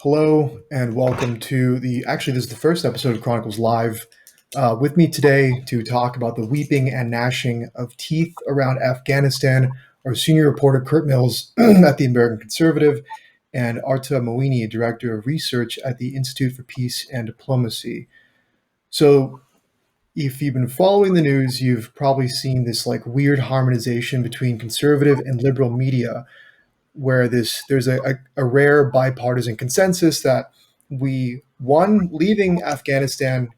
Hello and welcome to this is the first episode of Chronicles Live. With me today to talk about the weeping and gnashing of teeth around Afghanistan, our senior reporter Curt Mills at the American Conservative, and Arta Moeini, director of research at the Institute for Peace and Diplomacy. So, if you've been following the news, you've probably seen this like weird harmonization between conservative and liberal media where there's a rare bipartisan consensus that leaving Afghanistan,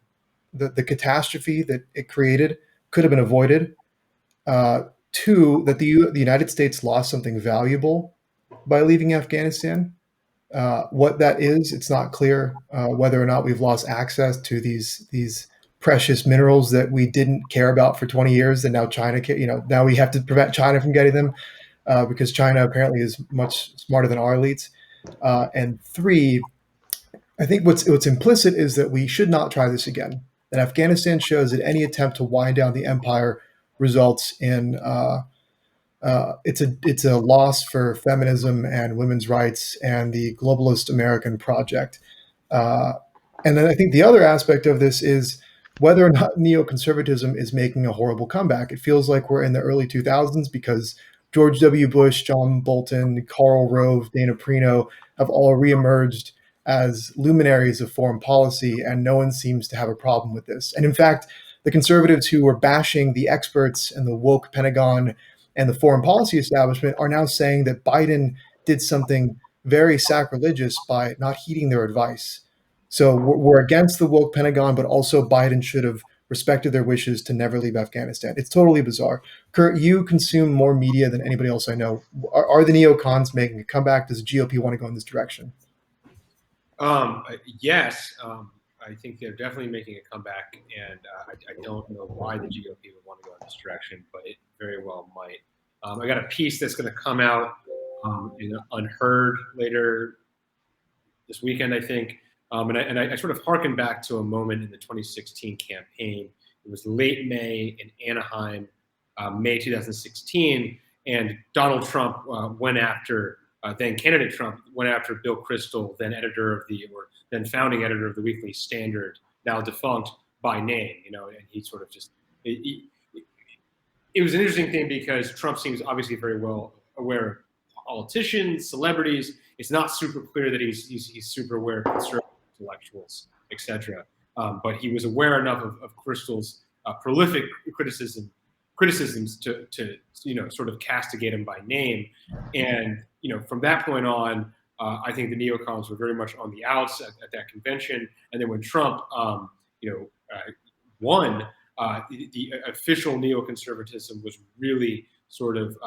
the catastrophe that it created could have been avoided. Two, that the United States lost something valuable by leaving Afghanistan. What that is, it's not clear. Whether or not we've lost access to these precious minerals that we didn't care about for 20 years, and now now we have to prevent China from getting them because China apparently is much smarter than our elites. And three, I think what's implicit is that we should not try this again. That Afghanistan shows that any attempt to wind down the empire results in it's a loss for feminism and women's rights and the globalist American project. And then I think the other aspect of this is whether or not neoconservatism is making a horrible comeback. It feels like we're in the early 2000s because George W. Bush, John Bolton, Karl Rove, Dana Perino have all reemerged as luminaries of foreign policy, and no one seems to have a problem with this. And in fact, the conservatives who were bashing the experts and the woke Pentagon and the foreign policy establishment are now saying that Biden did something very sacrilegious by not heeding their advice. So we're against the woke Pentagon, but also Biden should have respected their wishes to never leave Afghanistan. It's totally bizarre. Curt, you consume more media than anybody else I know. Are the neocons making a comeback? Does the GOP want to go in this direction? Yes, I think they're definitely making a comeback, and I don't know why the GOP would want to go in this direction, but it very well might. I got a piece that's going to come out in Unheard later this weekend, I think, and I sort of harken back to a moment in the 2016 campaign. It was late May in Anaheim, May 2016, and Donald Trump went after. Then candidate Trump went after Bill Kristol, then founding editor of the Weekly Standard, now defunct by name, and he sort of just, it was an interesting thing because Trump seems obviously very well aware of politicians, celebrities. It's not super clear that he's super aware of conservative intellectuals, etc. But he was aware enough of Kristol's prolific criticisms to sort of castigate him by name. And from that point on, I think the neocons were very much on the outs at that convention. And then when Trump won, the official neoconservatism was really sort of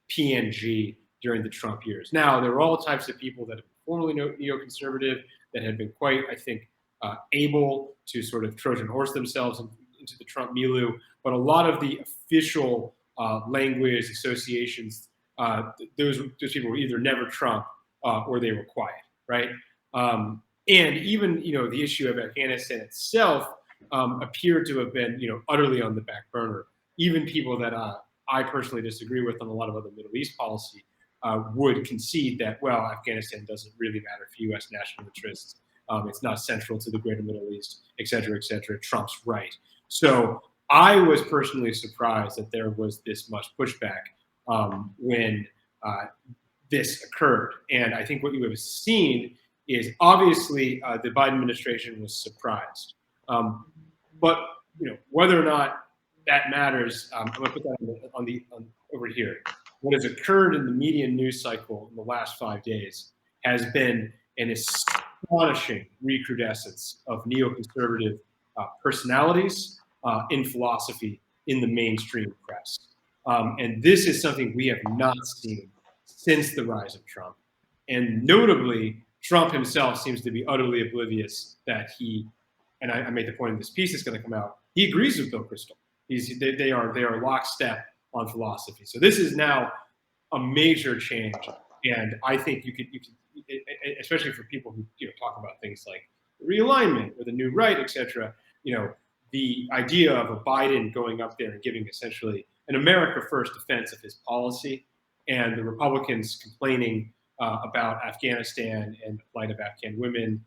PNG during the Trump years. Now, there were all types of people that have been formerly neoconservative that had been quite, I think, able to sort of Trojan horse themselves into the Trump milieu. But a lot of the official language associations, those people were either never Trump or they were quiet, right? And even the issue of Afghanistan itself appeared to have been utterly on the back burner. Even people that I personally disagree with on a lot of other Middle East policy would concede that, well, Afghanistan doesn't really matter for U.S. national interests. It's not central to the greater Middle East, et cetera, et cetera. Trump's right. So I was personally surprised that there was this much pushback when this occurred. And I think what you have seen is obviously the Biden administration was surprised. But whether or not that matters, I'm going to put that on over here. What has occurred in the media news cycle in the last 5 days has been an astonishing recrudescence of neoconservative personalities in philosophy in the mainstream press. And this is something we have not seen since the rise of Trump. And notably, Trump himself seems to be utterly oblivious that and I made the point in this piece that's going to come out, he agrees with Bill Kristol. They are lockstep on philosophy. So this is now a major change. And I think you could, especially for people who talk about things like realignment or the new right, et cetera, the idea of a Biden going up there and giving essentially an America First defense of his policy, and the Republicans complaining about Afghanistan and the plight of Afghan women,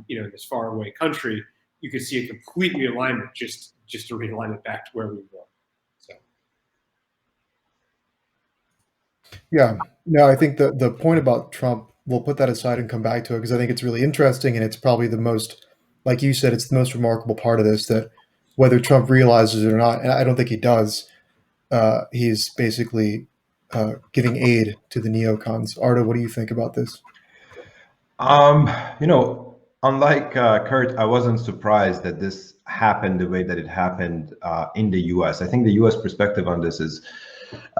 in this faraway country, you could see a complete realignment, just a realignment back to where we were. So. Yeah. No, I think the point about Trump, we'll put that aside and come back to it because I think it's really interesting and it's probably the most, like you said, it's the most remarkable part of this that whether Trump realizes it or not, and I don't think he does, he's basically giving aid to the neocons. Arta, what do you think about this? Um, unlike Kurt, I wasn't surprised that this happened the way that it happened in the U.S. I think the U.S. perspective on this is,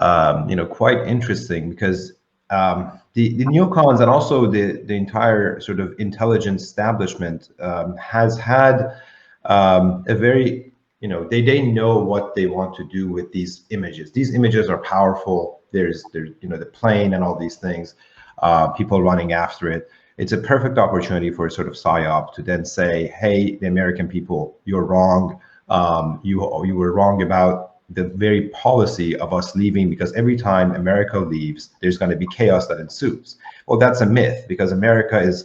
quite interesting because the neocons and also the entire sort of intelligence establishment has had a very, they know what they want to do with these images. These images are powerful. There's the plane and all these things, people running after it. It's a perfect opportunity for a sort of psyop to then say, hey, the American people, you're wrong. You were wrong about the very policy of us leaving, because every time America leaves, there's going to be chaos that ensues. Well, that's a myth, because America is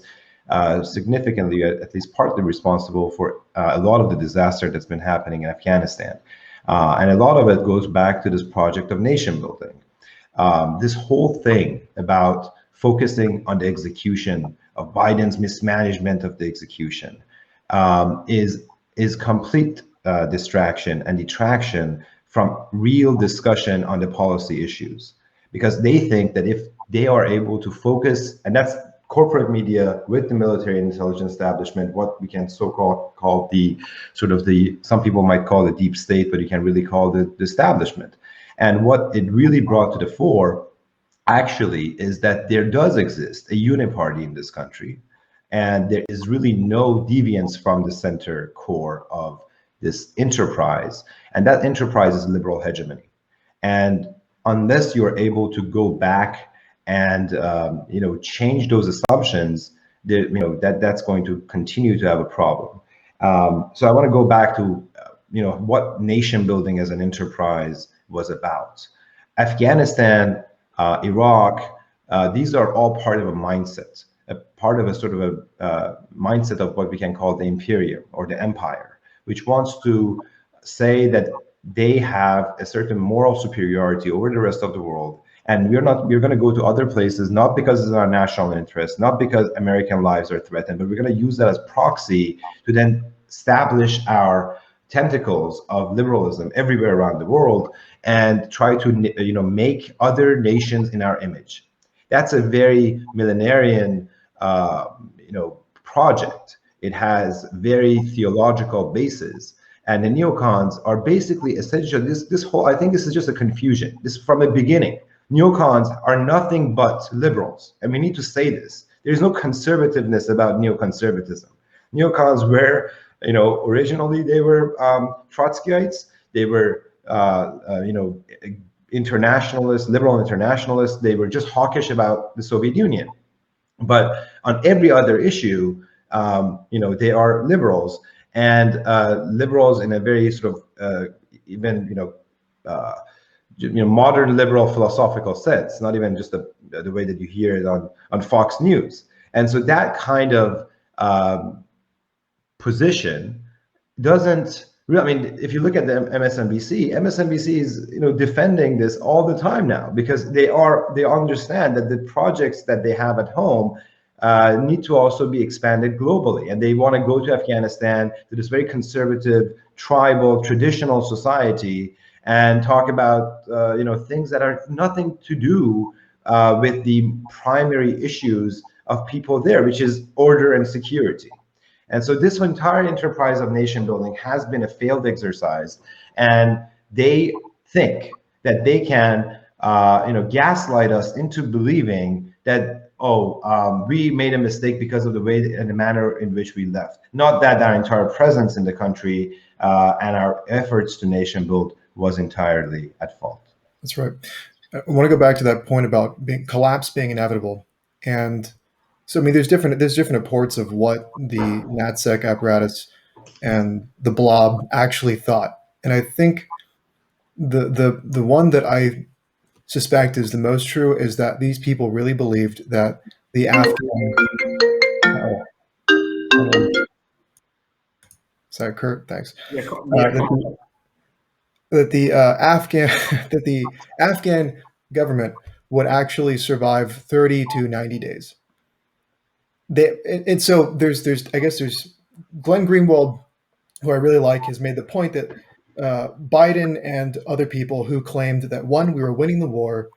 significantly, at least partly responsible for a lot of the disaster that's been happening in Afghanistan. And a lot of it goes back to this project of nation building. This whole thing about focusing on the execution of Biden's mismanagement of the execution is complete distraction and detraction from real discussion on the policy issues, because they think that if they are able to focus, and that's corporate media with the military and intelligence establishment, what we can call the sort of some people might call the deep state, but you can really call the establishment. And what it really brought to the fore actually is that there does exist a uniparty in this country, and there is really no deviance from the center core of this enterprise, and that enterprise is liberal hegemony. And unless you're able to go back and change those assumptions, that's going to continue to have a problem. So I want to go back to what nation building as an enterprise was about. Afghanistan, Iraq, these are all part of a mindset, a part of a sort of a mindset of what we can call the imperium or the empire, which wants to say that they have a certain moral superiority over the rest of the world. And we're going to go to other places, not because it's our national interest, not because American lives are threatened, but we're going to use that as proxy to then establish our tentacles of liberalism everywhere around the world and try to make other nations in our image. That's a very millenarian project. It has very theological basis, and the neocons are basically essentially this whole, I think this is just a confusion. This from the beginning, neocons are nothing but liberals, and we need to say this. There's no conservativeness about neoconservatism. Neocons were, originally they were Trotskyites. They were internationalists, liberal internationalists. They were just hawkish about the Soviet Union. But on every other issue, they are liberals, and liberals in a very sort of modern liberal philosophical sense, not even just the way that you hear it on Fox News. And so that kind of position doesn't really, I mean, if you look at the MSNBC is defending this all the time now, because they understand that the projects that they have at home need to also be expanded globally, and they want to go to Afghanistan, to this very conservative, tribal, traditional society, and talk about things that are nothing to do with the primary issues of people there, which is order and security. And so this entire enterprise of nation building has been a failed exercise, and they think that they can gaslight us into believing that we made a mistake because of the way and the manner in which we left. Not that our entire presence in the country and our efforts to nation build was entirely at fault. That's right. I want to go back to that point about collapse being inevitable. And so, I mean, there's different reports of what the NatSec apparatus and the blob actually thought. And I think the one that I suspect is the most true is that these people really believed that the Afghan. Sorry, Kurt. Thanks. Yeah, That the Afghan that the Afghan government would actually survive 30 to 90 days. And so there's I guess there's Glenn Greenwald, who I really like, has made the point that Biden and other people who claimed that, one, we were winning the war,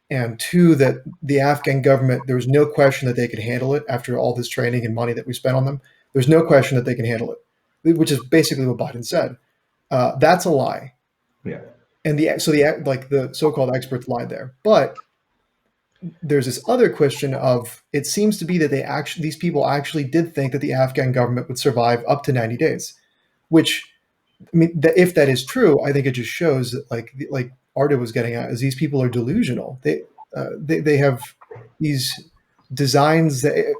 and two, that the Afghan government, there was no question that they could handle it after all this training and money that we spent on them. There's no question that they can handle it, which is basically what Biden said. That's a lie. Yeah. And the so-called experts lied there. But there's this other question of, it seems to be that these people actually did think that the Afghan government would survive up to 90 days, which, I mean, if that is true, I think it just shows that, like Arta was getting at, is these people are delusional. They have these designs that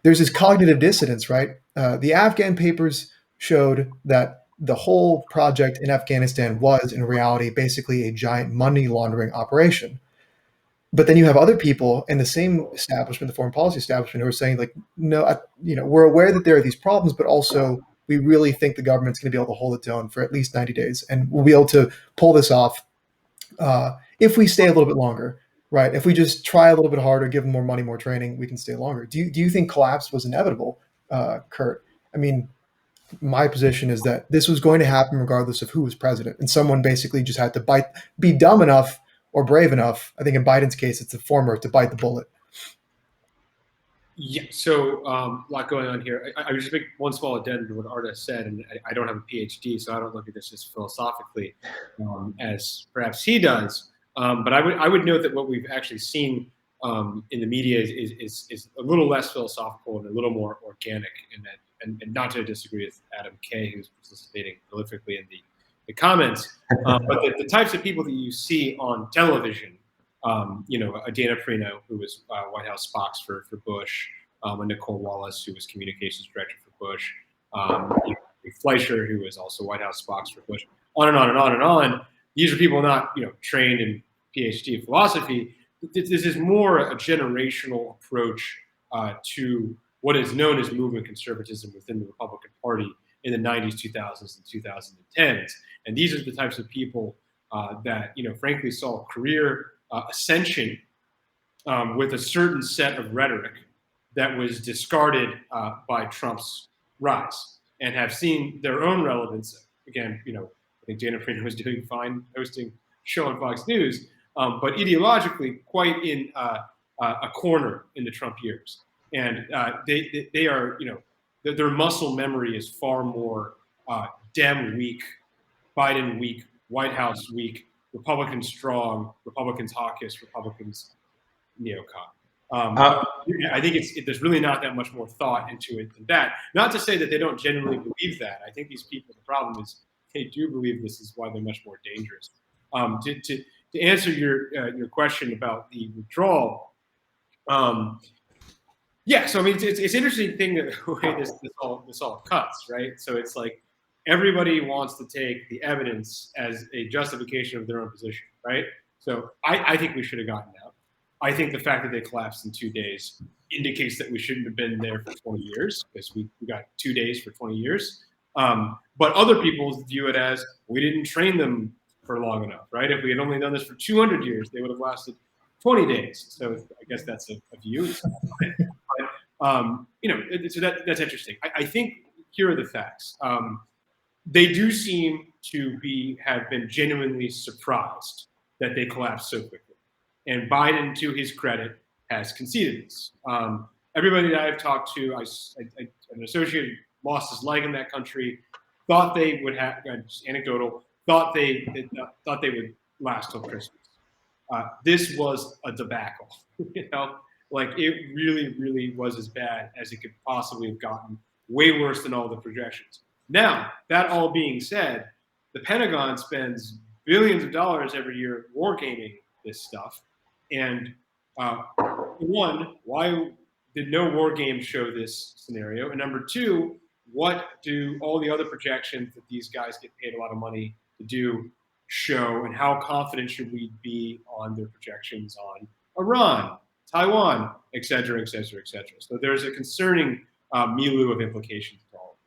there's this cognitive dissonance, right? The Afghan papers showed that the whole project in Afghanistan was, in reality, basically a giant money laundering operation. But then you have other people in the same establishment, the foreign policy establishment, who are saying, like, no, we're aware that there are these problems, but also we really think the government's going to be able to hold its own for at least 90 days, and we'll be able to pull this off if we stay a little bit longer, right? If we just try a little bit harder, give them more money, more training, we can stay longer. Do you think collapse was inevitable, Kurt? I mean, my position is that this was going to happen regardless of who was president, and someone basically just had to be dumb enough or brave enough. I think in Biden's case, it's the former, to bite the bullet. Yeah, so a lot going on here. I would just make one small addendum to what Arta said, and I don't have a PhD, so I don't look at this as philosophically as perhaps he does. But I would note that what we've actually seen in the media is a little less philosophical and a little more organic in that, and not to disagree with Adam Kay, who's participating prolifically in the comments, but the types of people that you see on television, a Dana Perino, who was White House spokes for Bush, a Nicole Wallace, who was communications director for Bush, Fleischer, who was also White House spokes for Bush, on and on and on and on. These are people not trained in PhD philosophy. This is more a generational approach to what is known as movement conservatism within the Republican Party in the 90s, 2000s, and 2010s. And these are the types of people that, frankly, saw career ascension with a certain set of rhetoric that was discarded by Trump's rise, and have seen their own relevance. Again, I think Dana Perino was doing fine hosting a show on Fox News, but ideologically quite in a corner in the Trump years. And they are, their muscle memory is far more Dem weak, Biden weak, White House weak, Republicans strong, Republicans hawkish, Republicans neocon. I think there's really not that much more thought into it than that. Not to say that they don't genuinely believe that. I think these people, the problem is they do believe this is why they're much more dangerous. To answer your question about the withdrawal, yeah, so I mean, it's an interesting thing that the way this all cuts, right? So it's like everybody wants to take the evidence as a justification of their own position, right? So I think we should have gotten out. I think the fact that they collapsed in 2 days indicates that we shouldn't have been there for 20 years, because we got 2 days for 20 years. But other people view it as we didn't train them for long enough, right? If we had only done this for 200 years, they would have lasted 20 days. So I guess that's a view. But, so that's interesting. I think here are the facts. They do seem to have been genuinely surprised that they collapsed so quickly. And Biden, to his credit, has conceded this. Everybody that I've talked to, an associate lost his leg in that country, thought they would have, just anecdotal, thought they would last till Christmas. This was a debacle, like it really, really was as bad as it could possibly have gotten, way worse than all the projections. Now, that all being said, the Pentagon spends billions of dollars every year wargaming this stuff. And one, why did no war game show this scenario? And number two, what do all the other projections that these guys get paid a lot of money to do show, and how confident should we be on their projections on Iran, Taiwan, et cetera, et cetera, et cetera. So there's a concerning milieu of implications to all of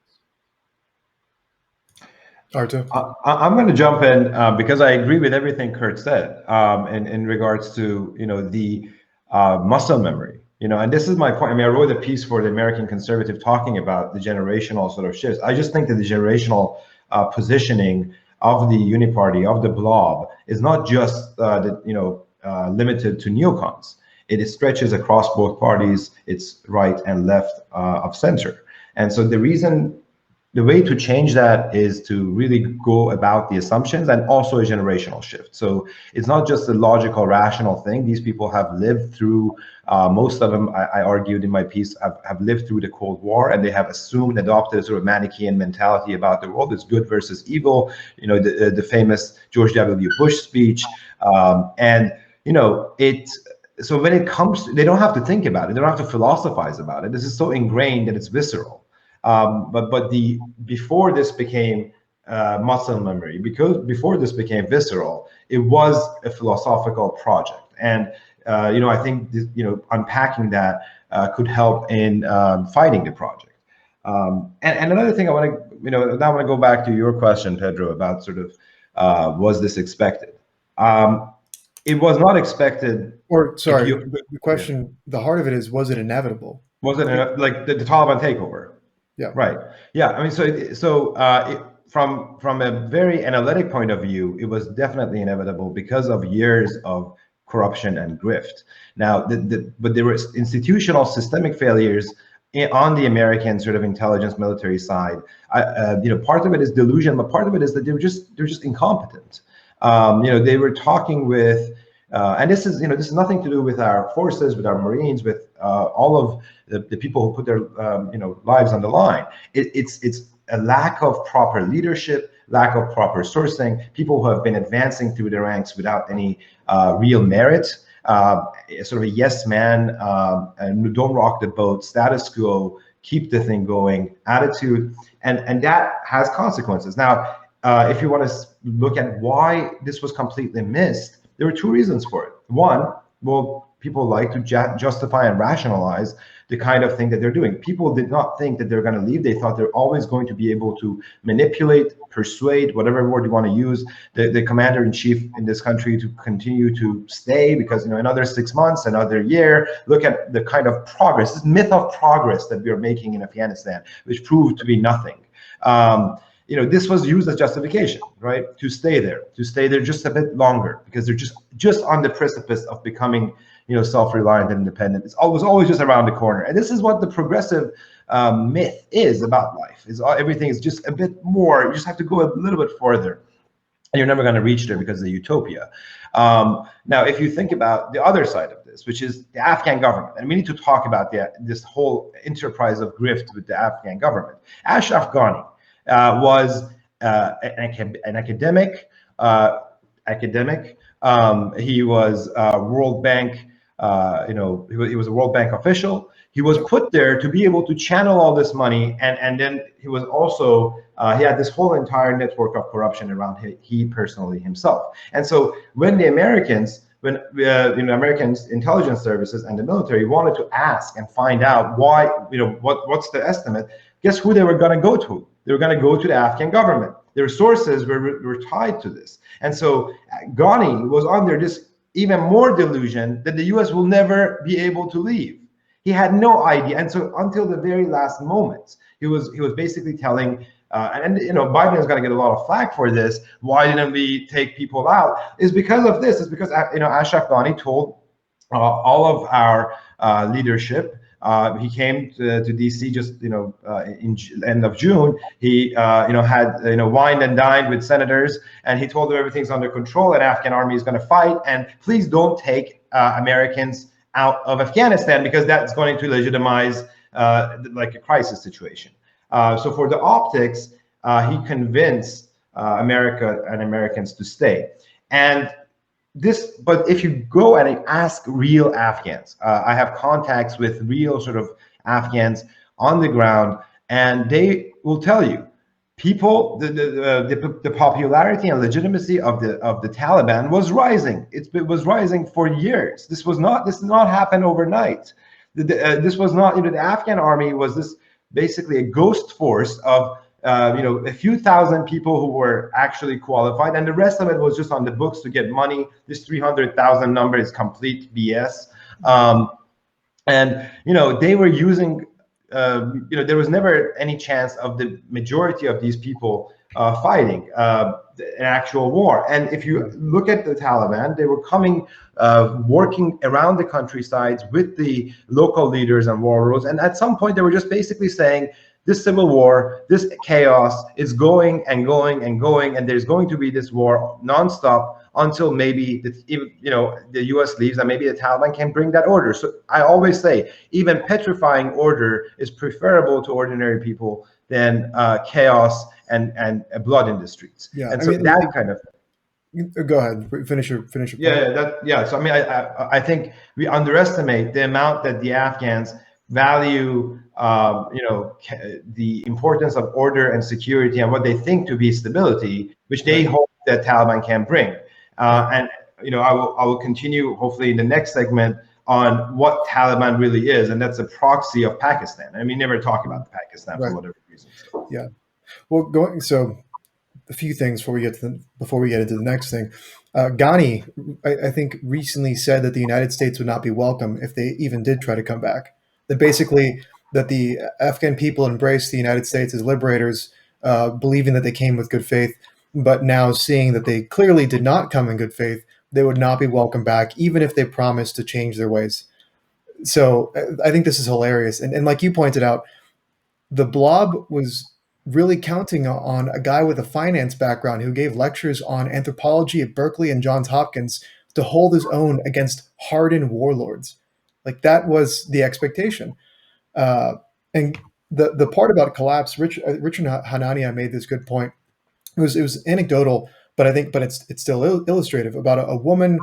this. Arta? I'm going to jump in because I agree with everything Curt said in regards to the muscle memory. And this is my point. I mean, I wrote a piece for the American Conservative talking about the generational sort of shifts. I just think that the generational positioning of the Uniparty, of the blob, is not just limited to neocons. It stretches across both parties. It's right and left of center. And so the way to change that is to really go about the assumptions and also a generational shift. So it's not just a logical, rational thing. These people have lived through, most of them, I argued in my piece, have lived through the Cold War, and they have adopted a sort of Manichaean mentality about the world. It's good versus evil, the famous George W. Bush speech. So when it comes to, they don't have to think about it. They don't have to philosophize about it. This is so ingrained that it's visceral. Before this became muscle memory, because before this became visceral, it was a philosophical project. And I think this, unpacking that could help in fighting the project. And another thing I want to, now I want to go back to your question, Pedro, about sort of was this expected? It was not expected. Or sorry, the question, the heart of it is, was it inevitable? Was it like the Taliban takeover? Yeah. Right. Yeah. I mean, from a very analytic point of view, it was definitely inevitable because of years of corruption and grift. Now, but there were institutional systemic failures on the American sort of intelligence military side. Part of it is delusion, but part of it is that they're just incompetent. They were talking with. And this is nothing to do with our forces, with our Marines, with all of the people who put their lives on the line. It's a lack of proper leadership, lack of proper sourcing, people who have been advancing through the ranks without any real merit, sort of a yes man, and don't rock the boat, status quo, keep the thing going attitude, and that has consequences. Now, if you want to look at why this was completely missed, there were two reasons for it. One, well, people like to justify and rationalize the kind of thing that they're doing. People did not think that they're going to leave. They thought they're always going to be able to manipulate, persuade, whatever word you want to use, the commander-in-chief in this country to continue to stay, because another 6 months, another year. Look at the kind of progress, this myth of progress that we are making in Afghanistan, which proved to be nothing. This was used as justification, right? To stay there just a bit longer, because they're just on the precipice of becoming, self-reliant and independent. It was always just around the corner. And this is what the progressive myth is about life. Everything is just a bit more. You just have to go a little bit further, and you're never going to reach there because of the utopia. Now, if you think about the other side of this, which is the Afghan government, and we need to talk about this whole enterprise of grift with the Afghan government. Ashraf Ghani was an academic. He was World Bank. He was a World Bank official. He was put there to be able to channel all this money, and then he was also he had this whole entire network of corruption around he personally himself. And so when the Americans, American intelligence services and the military wanted to ask and find out why, what's the estimate, guess who they were going to go to? They were going to go to the Afghan government. Their sources were tied to this. And so Ghani was under this even more delusion that the US will never be able to leave. He had no idea. And so until the very last moment, he was basically telling, Biden is going to get a lot of flack for this. Why didn't we take people out? Is because of this. It's because, Ashraf Ghani told all of our leadership. He came to DC just in end of June. He had wined and dined with senators, and he told them everything's under control and Afghan army is going to fight, and please don't take Americans out of Afghanistan, because that's going to legitimize like a crisis situation. So for the optics, he convinced America and Americans to stay. And but if you go and ask real Afghans, I have contacts with real sort of Afghans on the ground, and they will tell you people, the popularity and legitimacy of the Taliban was rising. It was rising for years. This did not happen overnight. This was not, the Afghan army was this basically a ghost force of a few thousand people who were actually qualified, and the rest of it was just on the books to get money. This 300,000 number is complete BS. And they were using, there was never any chance of the majority of these people fighting an actual war. And if you look at the Taliban, they were coming, working around the countrysides with the local leaders and warlords. And at some point, they were just basically saying, this civil war, this chaos is going and going and going, and there's going to be this war nonstop until maybe the U.S. leaves, and maybe the Taliban can bring that order. So I always say, even petrifying order is preferable to ordinary people than chaos and blood in the streets. Yeah, and so that kind of. Go ahead, finish your point. Yeah. So I mean, I think we underestimate the amount that the Afghans value, the importance of order and security and what they think to be stability, which they hope that Taliban can bring. And I will continue hopefully in the next segment on what Taliban really is, and that's a proxy of Pakistan. And we never talk about Pakistan for whatever reason. So. Yeah. Well, so a few things before we get into the next thing. Ghani, I think, recently said that the United States would not be welcome if they even did try to come back. That basically that the Afghan people embraced the United States as liberators, believing that they came with good faith, but now seeing that they clearly did not come in good faith, they would not be welcome back, even if they promised to change their ways. So I think this is hilarious. And like you pointed out, the blob was really counting on a guy with a finance background who gave lectures on anthropology at Berkeley and Johns Hopkins to hold his own against hardened warlords. Like, that was the expectation. And the part about collapse, Richard Hanania made this good point. It was anecdotal, but it's still illustrative about a woman,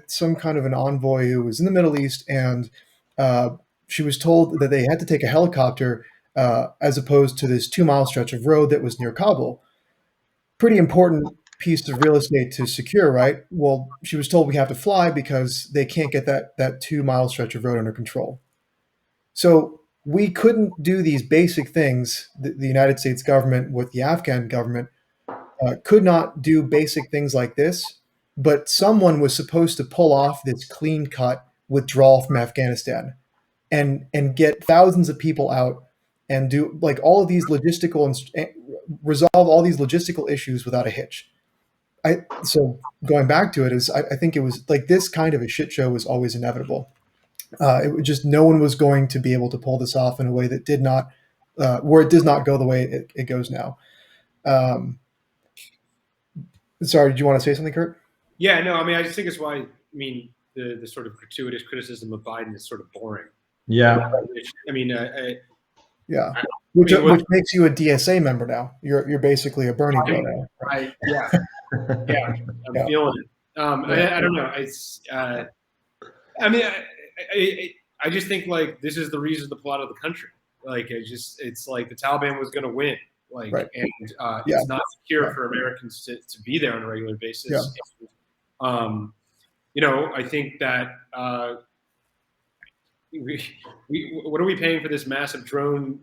some kind of an envoy who was in the Middle East, and she was told that they had to take a helicopter as opposed to this 2-mile stretch of road that was near Kabul. Pretty important piece of real estate to secure, right? Well, she was told we have to fly because they can't get that 2-mile stretch of road under control. So we couldn't do these basic things. The United States government with the Afghan government could not do basic things like this, but someone was supposed to pull off this clean-cut withdrawal from Afghanistan and get thousands of people out and do like all of these resolve all these logistical issues without a hitch. So going back to it, I think it was like this kind of a shit show was always inevitable. It was just, no one was going to be able to pull this off in a way that did not, where it does not go the way it goes now. Sorry, did you want to say something, Curt? Yeah, no, I mean, I just think it's why, the sort of gratuitous criticism of Biden is sort of boring. Yeah. Which makes you a DSA member now. You're basically a Bernie bro now. Right? I'm feeling it. I don't know. It's. I just think like this is the reason, the plot of the country. Like it's like the Taliban was going to win. Like and it's not secure for Americans to be there on a regular basis. Yeah. I think that what are we paying for this massive drone,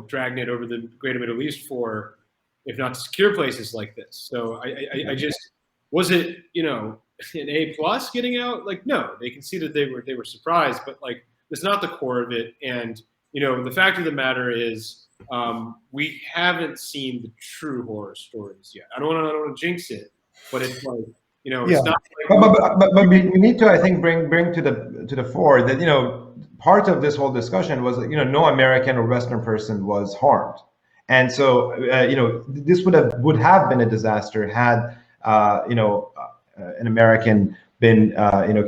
dragnet over the greater Middle East for, if not to secure places like this? So I just, was it, an A+ getting out? Like, no, they conceded they were surprised, but like, it's not the core of it. And, the fact of the matter is, we haven't seen the true horror stories yet. I don't want to jinx it, but it's like, it's not. Like, but we need to, I think, bring to the fore that part of this whole discussion was that no American or Western person was harmed, and so this would have been a disaster had an American been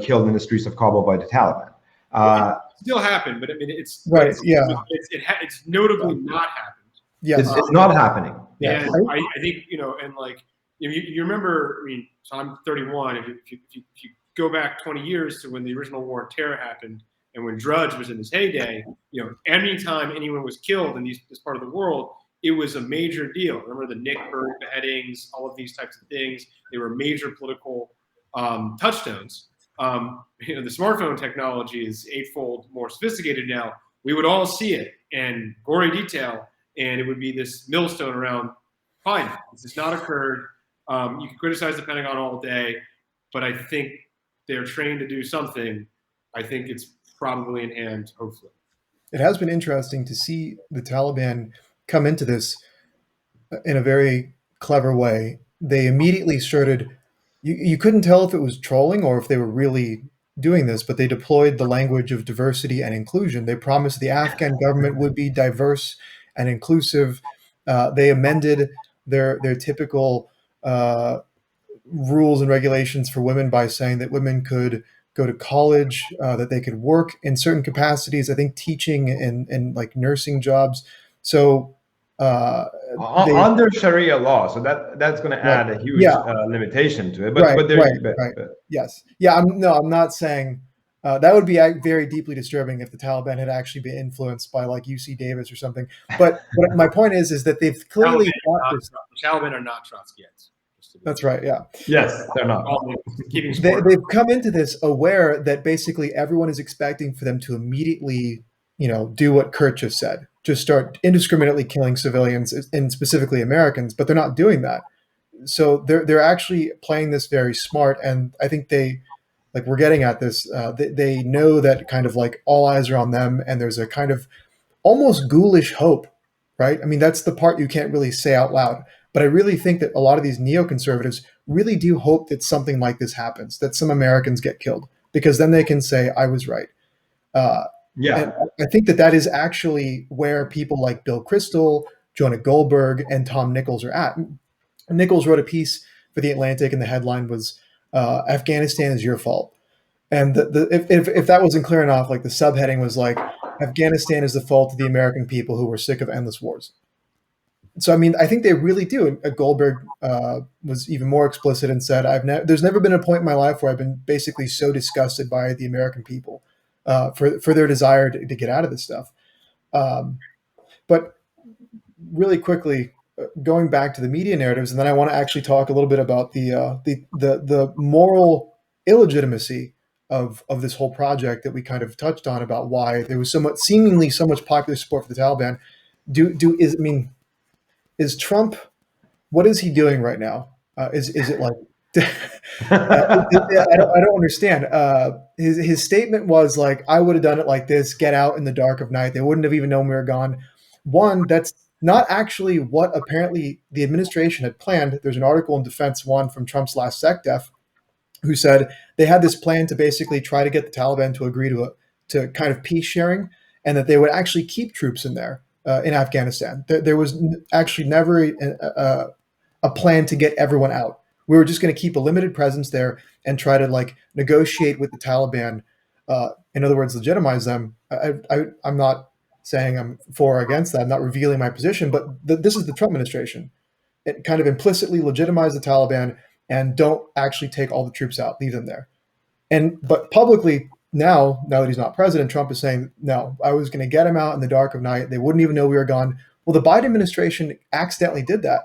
killed in the streets of Kabul by the Taliban. It still happened, but I mean it's right. It's notably not happened. Yeah, it's not happening. Yeah, and I think and like you remember. I mean, so I'm 31. If you go back 20 years to when the original War on Terror happened, and when Drudge was in his heyday, anytime anyone was killed in this part of the world, it was a major deal. Remember the Nick Berg beheadings, all of these types of things. They were major political touchstones. The smartphone technology is eightfold more sophisticated now. We would all see it in gory detail, and it would be this millstone around Biden. This has not occurred. You can criticize the Pentagon all day, but I think they're trained to do something. I think it's probably in hand, hopefully. It has been interesting to see the Taliban come into this in a very clever way. They immediately started, you couldn't tell if it was trolling or if they were really doing this, but they deployed the language of diversity and inclusion. They promised the Afghan government would be diverse and inclusive. They amended their typical rules and regulations for women by saying that women could go to college, that they could work in certain capacities, I think teaching and like nursing jobs. So they under Sharia law, so that's going to right, add a huge yeah, limitation to it. right, But there, right. Yes, yeah. I'm not saying that would be very deeply disturbing if the Taliban had actually been influenced by like UC Davis or something. But my point is that they've clearly got this. The Taliban are not Trotskyites. That's right. Yeah. yes, they're not. They've come into this aware that basically everyone is expecting for them to immediately, do what Curt just said, just start indiscriminately killing civilians and specifically Americans, but they're not doing that. So they're actually playing this very smart, and I think we're getting at this. They know that kind of like all eyes are on them, and there's a kind of almost ghoulish hope, right? I mean, that's the part you can't really say out loud. But I really think that a lot of these neoconservatives really do hope that something like this happens, that some Americans get killed, because then they can say, I was right. And I think that is actually where people like Bill Kristol, Jonah Goldberg, and Tom Nichols are at. Nichols wrote a piece for The Atlantic, and the headline was, Afghanistan is your fault. And if that wasn't clear enough, like the subheading was like, Afghanistan is the fault of the American people who were sick of endless wars. So, I mean, I think they really do. And Goldberg was even more explicit and said, there's never been a point in my life where I've been basically so disgusted by the American people for their desire to get out of this stuff. But really quickly, going back to the media narratives, and then I want to actually talk a little bit about the moral illegitimacy of this whole project that we kind of touched on, about why there was seemingly so much popular support for the Taliban. Is Trump, what is he doing right now? Is it like, I don't understand. His statement was like, I would have done it like this, get out in the dark of night. They wouldn't have even known we were gone. One, that's not actually what apparently the administration had planned. There's an article in Defense One from Trump's last SecDef who said they had this plan to basically try to get the Taliban to agree to kind of peace sharing, and that they would actually keep troops in there. In Afghanistan, there was actually never a plan to get everyone out. We were just going to keep a limited presence there and try to like negotiate with the Taliban. In other words, legitimize them. I'm not saying I'm for or against that. I'm not revealing my position, but this is the Trump administration. It kind of implicitly legitimize the Taliban and don't actually take all the troops out, leave them there. But publicly, now that he's not president, Trump is saying, no, I was going to get him out in the dark of night. They wouldn't even know we were gone. Well, the Biden administration accidentally did that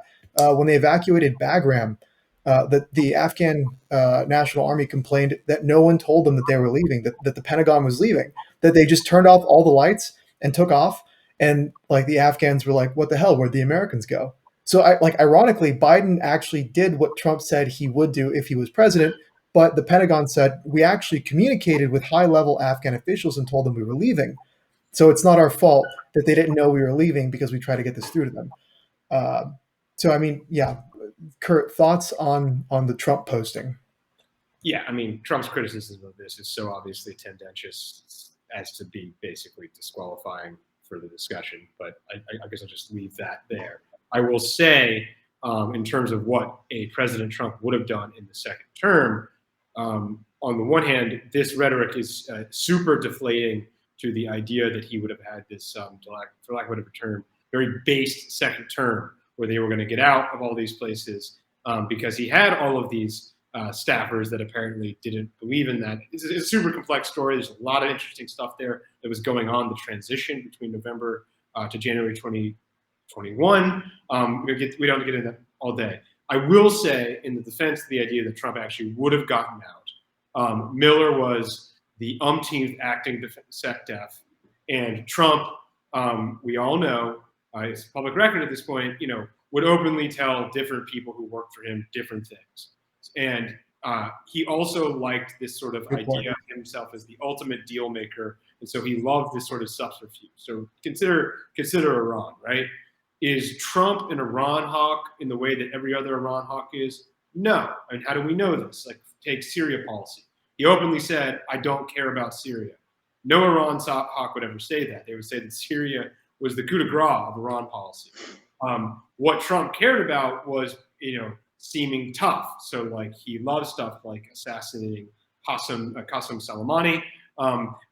when they evacuated Bagram. That the Afghan National Army complained that no one told them that they were leaving, that the Pentagon was leaving, that they just turned off all the lights and took off. And like the Afghans were like, what the hell, where'd the Americans go? So ironically, Biden actually did what Trump said he would do if he was president. But the Pentagon said, we actually communicated with high-level Afghan officials and told them we were leaving. So it's not our fault that they didn't know we were leaving because we tried to get this through to them. So, I mean, yeah. Curt, thoughts on the Trump posting? Yeah, I mean, Trump's criticism of this is so obviously tendentious as to be basically disqualifying for the discussion. But I guess I'll just leave that there. I will say, in terms of what a President Trump would have done in the second term, on the one hand, this rhetoric is super deflating to the idea that he would have had this, for lack of a better term, very based second term, where they were going to get out of all these places because he had all of these staffers that apparently didn't believe in that. It's a super complex story. There's a lot of interesting stuff there that was going on, the transition between November to January 20, 21. We don't get into that all day. I will say, in the defense of the idea that Trump actually would have gotten out, Miller was the umpteenth acting sec def, and Trump, we all know, it's public record at this point, would openly tell different people who worked for him different things. And he also liked this sort of idea of himself as the ultimate deal maker, and so he loved this sort of subterfuge. So consider Iran, right? Is Trump an Iran hawk in the way that every other Iran hawk is? No. And how do we know this? Like, take Syria policy. He openly said, I don't care about Syria. No Iran hawk would ever say that. They would say that Syria was the coup de grace of Iran policy. What Trump cared about was, seeming tough. So, like, he loved stuff like assassinating Qasem Soleimani,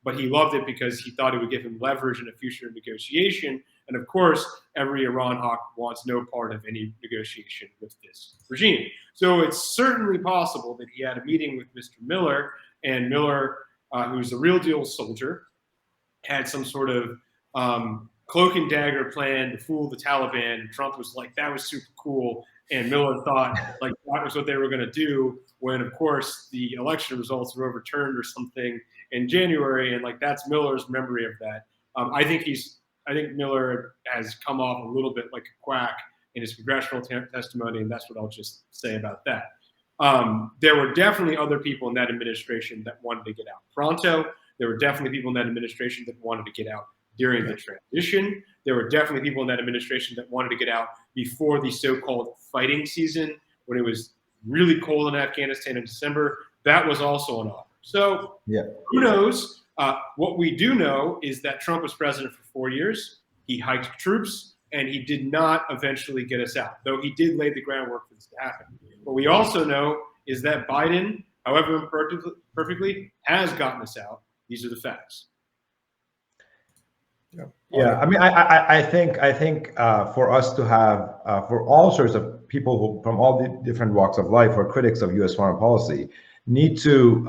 but he loved it because he thought it would give him leverage in a future negotiation. And of course, every Iran hawk wants no part of any negotiation with this regime. So it's certainly possible that he had a meeting with Mr. Miller, and Miller, who's a real deal soldier, had some sort of cloak and dagger plan to fool the Taliban. And Trump was like, that was super cool. And Miller thought like that was what they were going to do when, of course, the election results were overturned or something in January. And like, that's Miller's memory of that. I think Miller has come off a little bit like a quack in his congressional testimony, and that's what I'll just say about that. There were definitely other people in that administration that wanted to get out pronto. There were definitely people in that administration that wanted to get out during the transition. There were definitely people in that administration that wanted to get out before the so-called fighting season, when it was really cold in Afghanistan in December. That was also an offer. So who knows? What we do know is that Trump was president for 4 years. He hiked troops, and he did not eventually get us out, though he did lay the groundwork for this to happen. What we also know is that Biden, however imperfectly, has gotten us out. These are the facts. Yeah, I mean, I think for us to have for all sorts of people who from all the different walks of life who are critics of U.S. foreign policy need to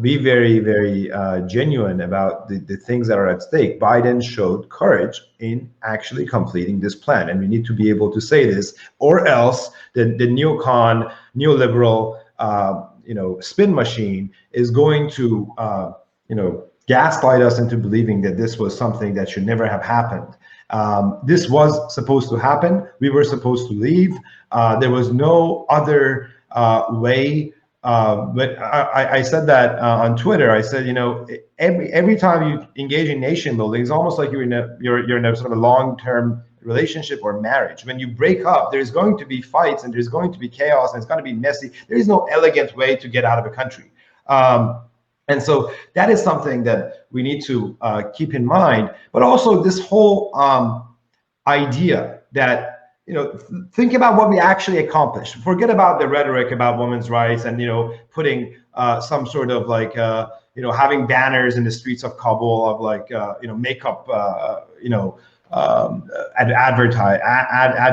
be very, very genuine about the things that are at stake. Biden showed courage in actually completing this plan, and we need to be able to say this, or else the neoliberal spin machine is going to gaslight us into believing that this was something that should never have happened. This was supposed to happen. We were supposed to leave. There was no other way. But I said that on Twitter. I said, every time you engage in nation building, it's almost like you're in a sort of a long-term relationship or marriage. When you break up, there's going to be fights and there's going to be chaos and it's going to be messy. There is no elegant way to get out of a country. And so that is something that we need to keep in mind. But also this whole idea that, think about what we actually accomplished. Forget about the rhetoric about women's rights and, putting some sort of like, having banners in the streets of Kabul of like, makeup, ad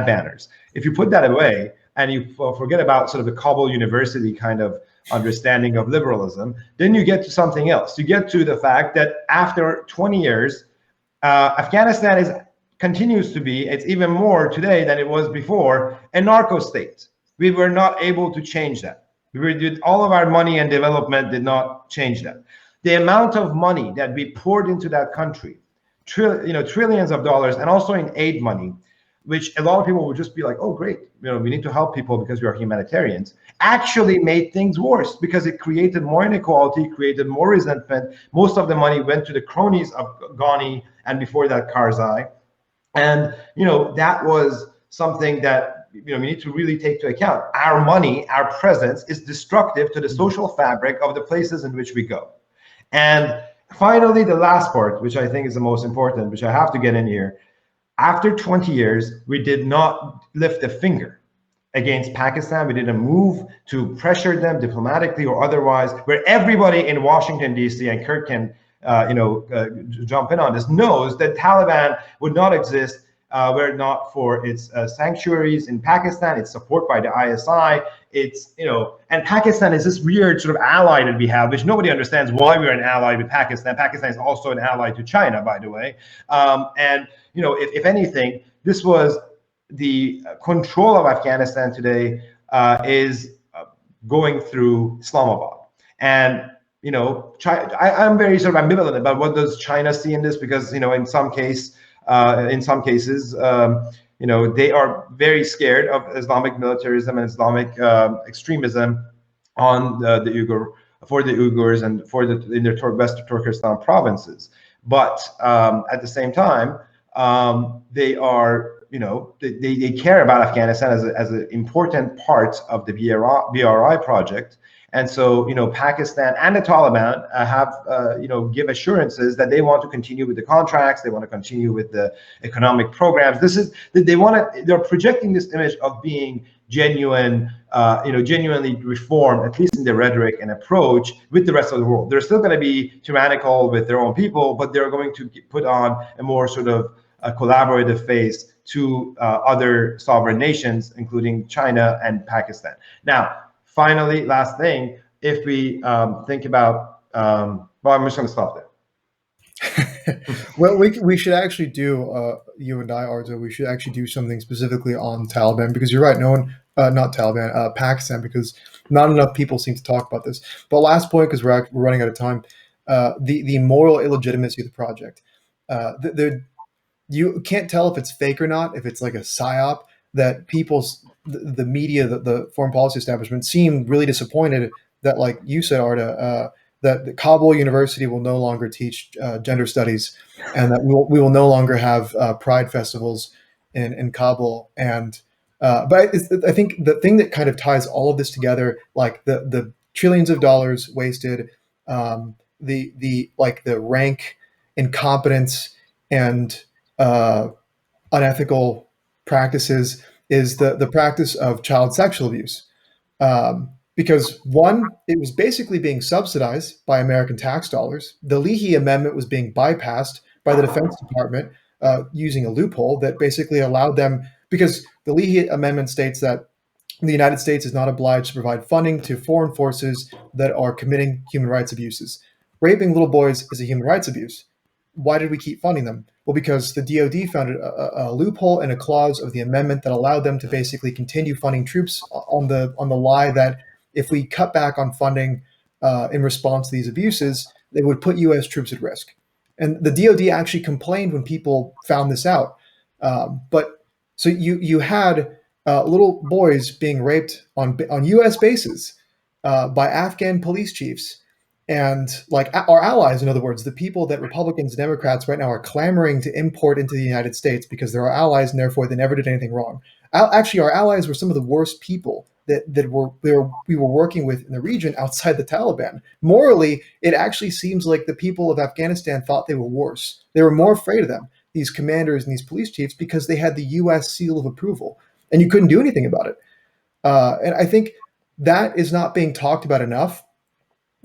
banners. If you put that away and you forget about sort of the Kabul University kind of understanding of liberalism, then you get to something else. You get to the fact that after 20 years, Afghanistan continues to be, it's even more today than it was before, a narco state. We were not able to change that. All of our money and development did not change that. The amount of money that we poured into that country, trillions of dollars, and also in aid money, which a lot of people would just be like, oh, great, we need to help people because we are humanitarians, actually made things worse because it created more inequality, created more resentment. Most of the money went to the cronies of Ghani and before that Karzai. And, that was something that, we need to really take to account. Our money, our presence is destructive to the social fabric of the places in which we go. And finally, the last part, which I think is the most important, which I have to get in here. After 20 years, we did not lift a finger against Pakistan. We didn't move to pressure them diplomatically or otherwise, where everybody in Washington, D.C., and Curt can jump in on this, knows that Taliban would not exist were it not for its sanctuaries in Pakistan, its support by the ISI. It's, and Pakistan is this weird sort of ally that we have, which nobody understands why we're an ally with Pakistan. Pakistan is also an ally to China, by the way. And if anything, this was the control of Afghanistan today is going through Islamabad. And China, I'm very sort of ambivalent about what does China see in this, because in some cases, they are very scared of Islamic militarism and Islamic extremism on the Uyghurs and in their Western Turkestan provinces. But at the same time, they are, they care about Afghanistan as an important part of the BRI project. And so, Pakistan and the Taliban have, give assurances that they want to continue with the contracts, they want to continue with the economic programs. They're projecting this image of being genuine, genuinely reformed, at least in their rhetoric and approach with the rest of the world. They're still going to be tyrannical with their own people, but they're going to put on a more sort of a collaborative face to other sovereign nations, including China and Pakistan. Now, finally, last thing, if we think about, well, I'm just going to stop there. Well, we should actually do, you and I, Arta, we should actually do something specifically on Taliban, because you're right, no one, not Taliban, Pakistan, because not enough people seem to talk about this. But last point, because we're running out of time, the moral illegitimacy of the project. You can't tell if it's fake or not, if it's like a psyop, that the media, the foreign policy establishment seem really disappointed that, like you said, Arta, that the Kabul University will no longer teach gender studies, and that we will no longer have pride festivals in Kabul. And but I think the thing that kind of ties all of this together, like the trillions of dollars wasted, the rank incompetence and unethical practices, is the practice of child sexual abuse. Because one, it was basically being subsidized by American tax dollars. The Leahy Amendment was being bypassed by the Defense Department using a loophole that basically allowed them, because the Leahy Amendment states that the United States is not obliged to provide funding to foreign forces that are committing human rights abuses. Raping little boys is a human rights abuse. Why did we keep funding them? Well, because the DoD found a loophole and a clause of the amendment that allowed them to basically continue funding troops on the lie that if we cut back on funding in response to these abuses, they would put U.S. troops at risk. And the DoD actually complained when people found this out. But so you had little boys being raped on U.S. bases by Afghan police chiefs. And like our allies, in other words, the people that Republicans and Democrats right now are clamoring to import into the United States because they're our allies and therefore they never did anything wrong. Actually, our allies were some of the worst people that we were working with in the region outside the Taliban. Morally, it actually seems like the people of Afghanistan thought they were worse. They were more afraid of them, these commanders and these police chiefs, because they had the U.S. seal of approval, and you couldn't do anything about it. And I think that is not being talked about enough.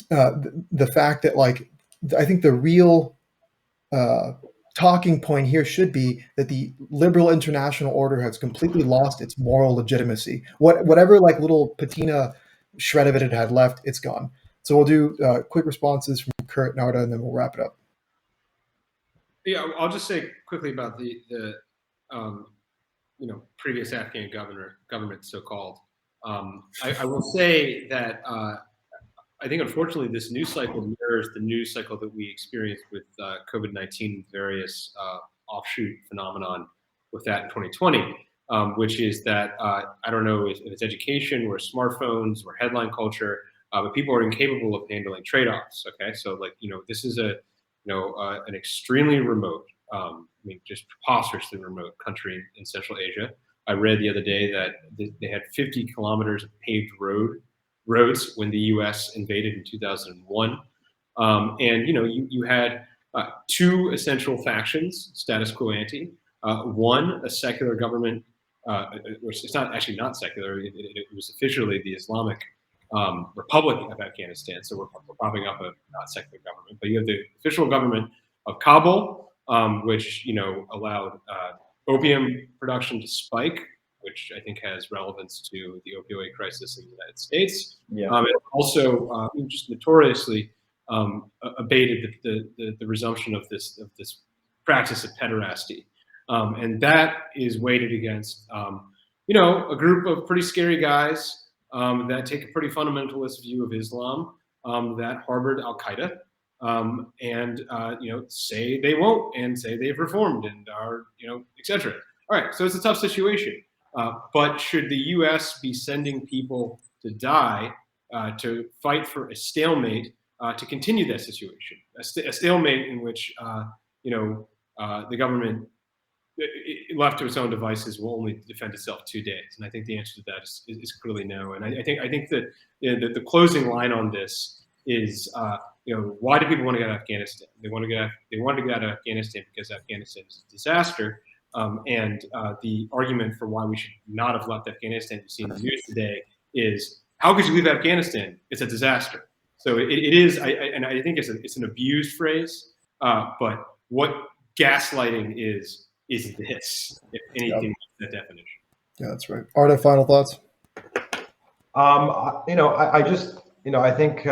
The fact that, like, I think the real talking point here should be that the liberal international order has completely lost its moral legitimacy. Whatever like little patina shred of it had left, it's gone. So we'll do quick responses from Curt and Arta, and then we'll wrap it up. Yeah, I'll just say quickly about the previous Afghan government, so-called. I will say that I think, unfortunately, this news cycle mirrors the news cycle that we experienced with COVID-19, various offshoot phenomenon with that in 2020, which is that I don't know if it's education or smartphones or headline culture, but people are incapable of handling trade-offs. Okay, so like this is an extremely remote, just preposterously remote country in Central Asia. I read the other day that they had 50 kilometers of paved roads when the U.S. invaded in 2001, and you had two essential factions, status quo ante. One, a secular government, which it's not secular. It was officially the Islamic Republic of Afghanistan. So we're propping up a not secular government, but you have the official government of Kabul, which allowed opium production to spike, which I think has relevance to the opioid crisis in the United States. Yeah. It also just notoriously abated the resumption of this practice of pederasty, and that is weighted against a group of pretty scary guys that take a pretty fundamentalist view of Islam, that harbored Al Qaeda, and say they won't, and say they've reformed and are etc. All right, so it's a tough situation. But should the U.S. be sending people to die to fight for a stalemate to continue that situation, a stalemate in which the government, left to its own devices, will only defend itself 2 days? And I think the answer to that is clearly no. And I think that the closing line on this is, why do people want to get out of Afghanistan? They want to get out of Afghanistan because Afghanistan is a disaster. And the argument for why we should not have left Afghanistan, you see in the news today, is how could you leave Afghanistan? It's a disaster. So it is, and I think it's an abused phrase, but what gaslighting is this, if anything, that definition. Yeah, that's right. Arta, final thoughts? I think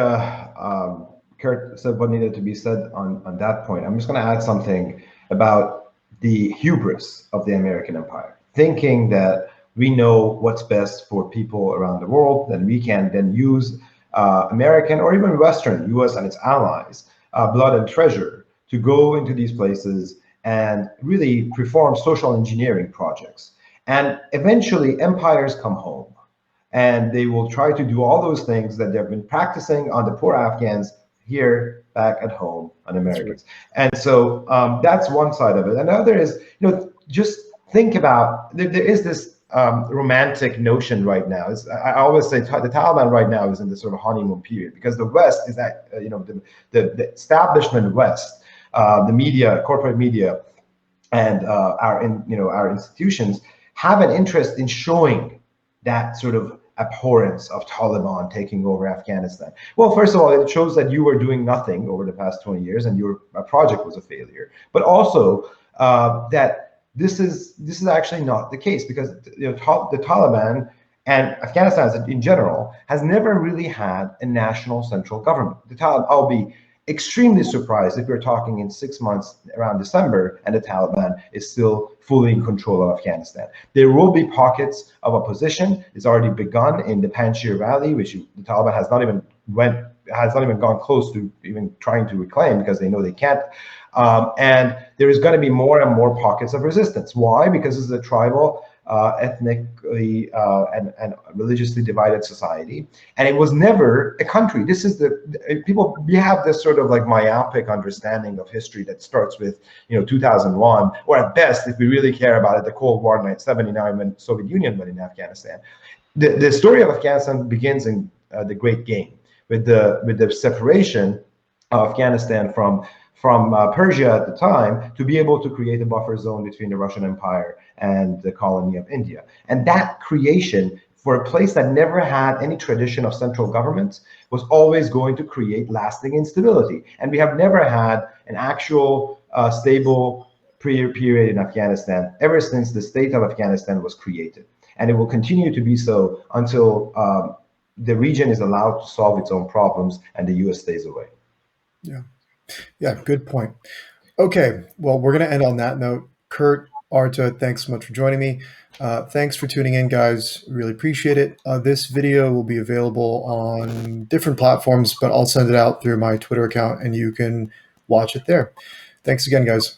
Curt said what needed to be said on that point. I'm just going to add something about the hubris of the American empire, thinking that we know what's best for people around the world, that we can then use American or even Western, US and its allies, blood and treasure to go into these places and really perform social engineering projects. And eventually empires come home and they will try to do all those things that they've been practicing on the poor Afghans here back at home on Americans. And so that's one side of it. And the other is, just think about, there is this romantic notion right now. I always say the Taliban right now is in this sort of honeymoon period, because the West is that, the establishment West, the media, corporate media, and our institutions have an interest in showing that sort of abhorrence of Taliban taking over Afghanistan. Well, first of all, it shows that you were doing nothing over the past 20 years and your project was a failure. But also that this is actually not the case, because the Taliban and Afghanistan in general has never really had a national central government. The Taliban, I'll be extremely surprised if we're talking in 6 months around December and the Taliban is still fully in control of Afghanistan. There will be pockets of opposition. It's already begun in the Panjshir Valley, which the Taliban has not even gone close to even trying to reclaim, because they know they can't. And there is going to be more and more pockets of resistance. Why? Because this is a tribal, ethnically and religiously divided society, and it was never a country. This is we have this sort of like myopic understanding of history that starts with 2001, or at best, if we really care about it, the Cold War, 1979, when Soviet Union went in Afghanistan. The story of Afghanistan begins in the Great Game, with the separation of Afghanistan from Persia at the time, to be able to create a buffer zone between the Russian Empire and the colony of India. And that creation, for a place that never had any tradition of central government, was always going to create lasting instability. And we have never had an actual stable period in Afghanistan ever since the state of Afghanistan was created. And it will continue to be so until the region is allowed to solve its own problems and the US stays away. Yeah, good point. Okay, well, we're going to end on that note. Curt, Arta, thanks so much for joining me. Thanks for tuning in, guys. Really appreciate it. This video will be available on different platforms, but I'll send it out through my Twitter account and you can watch it there. Thanks again, guys.